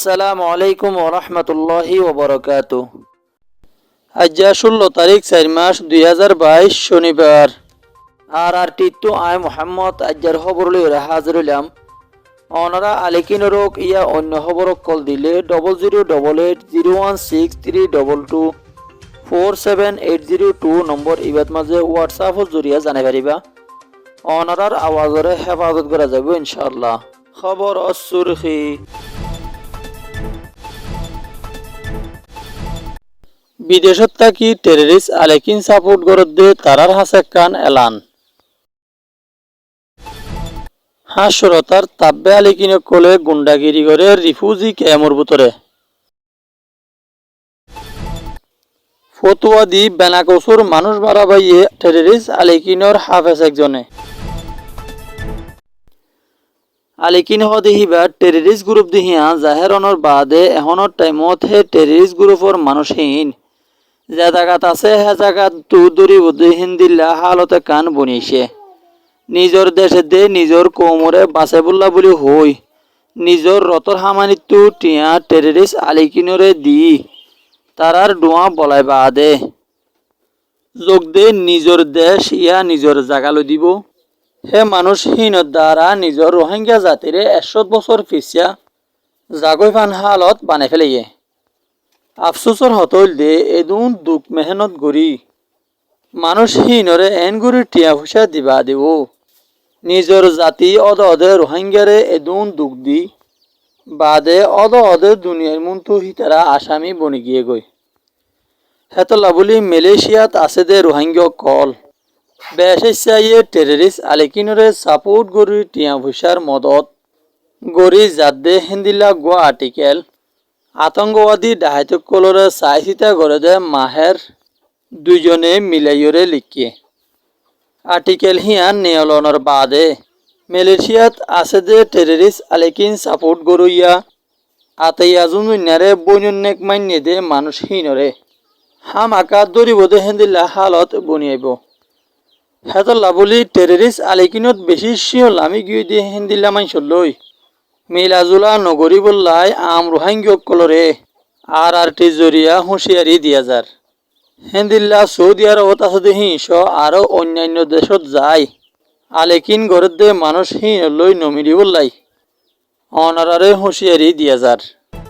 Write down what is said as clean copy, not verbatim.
আসসালামু আলাইকুম ওরহমতুল্লাহি ওবরাকাতু। আজ 16 তারিখ 4 মাস 2022 শনিবার। RRT তো আই মোহাম্মদ আজ্জার খবরলি হাজির হলাম। ওনারা আলিকিনরক ইয়া অন্য খবরক কল দিলে 00883132247802 নম্বর ইবাদ মাঝে হোয়াটসঅ্যাপর জরিয়া জানাই পারিবা। ওনারার আওয়াজরে হেফাজত করা যাবে ইনশাআল্লাহ। খবর অসুরখি বিদেশত থাকি টেররিস্ট আলেকিন সাপোর্ট গরদে তারার হাসেকান এলান। হাসরতার তাব্বে আলেকিনে কলে গুন্ডাগিরি করে রিফিউজি ক্যাম্পর ভিতরে। ফতুয়া দি বেনাকসুর মানুষ মারা বাইয়ে টেররিস্ট আলেকিনর হাফেজ একজনে। আলেকিন হদিহিবা টেররিস্ট গ্রুপ দিহিয়া জাহেরনর বাদে এখনৰ টাইমত হে টেররিস্ট গ্রুপর মানুষহীন যে জায়গাত আছে সে জায়গাত দূরি বুদ্ধি হিন্দিল্লা হালতে কান বনিছে। নিজর দেশে দে নিজর কৌমরে বাঁচে বুল্লা বুলি হই নিজর রতর হামানিতু টিয়া টেররিস্ট আলিকিনরে দি তারার ডোয়া বলাই বাদে যোগ দে নিজর দেশ ইয়া নিজর জাগালো দিব। হে মানুষহীনৰ দ্বারা নিজর রোহিঙ্গা জাতিরে 100 বছর পিছিয়া জাগৈ ফান হালত বানাই ফেলাইয়ে। আফসোসর হতইল দে এদুন দুঃখ মেহনত গড়ি মানুষহীনরে এন গুড়ি টিয়া ফুসা দিবা দেব। নিজর জাতি অদে রোহিঙ্গারে এদুন দুঃখ দি বাদে অদে দুনিয়ার মুন্তু হিতারা আসামি বনি গিয়ে গই। হেতলা বলি মালয়েশিয়াত আছে দে রোহিঙ্গা কল বেশাইয়ে টেররিস্ট আলেকিনরে সাপোর্ট গড়ি টিয়া ফুসার মদত গড়ি যাদে হিন্দিলা গোয়া আর্টিকেল আতঙ্কবাদী ডাহাতকলরে চাই চিতা করে দে মাহের দুজনে মিলাইয়রে লিখিয়ে আর্টিকেল হিয়া নেয়লনের বাদে মালয়েশিয়াত আছে দে টেররিস্ট আলেকিন সাপোর্ট গড়ইয়া আতাইয়াজুনারে বন্যনেক মান্য দে মানুষহীনরে হাম আকা দরিবদে হিন্দিলা হালত বনিয়াইব। হেতলা বলি টেররিস্ট আলেকিনত বেশি শিওলামি গিয়ে দিয়ে হিন্দিলা মাইসর লই মিলাজুলা নগরী বললাই আম রোহিঙ্গা কলরে RRT জরিয়া হুঁশিয়ারি দিয়া যার। হিন্দিল্লা সৌদি আরবত আছে দেহিস আরো অন্যান্য দেশত যায় আলেকিন গড়ে দে মানুষহীন লই নমিরি বললাই অনারারে হুঁশিয়ারি দিয়া যার।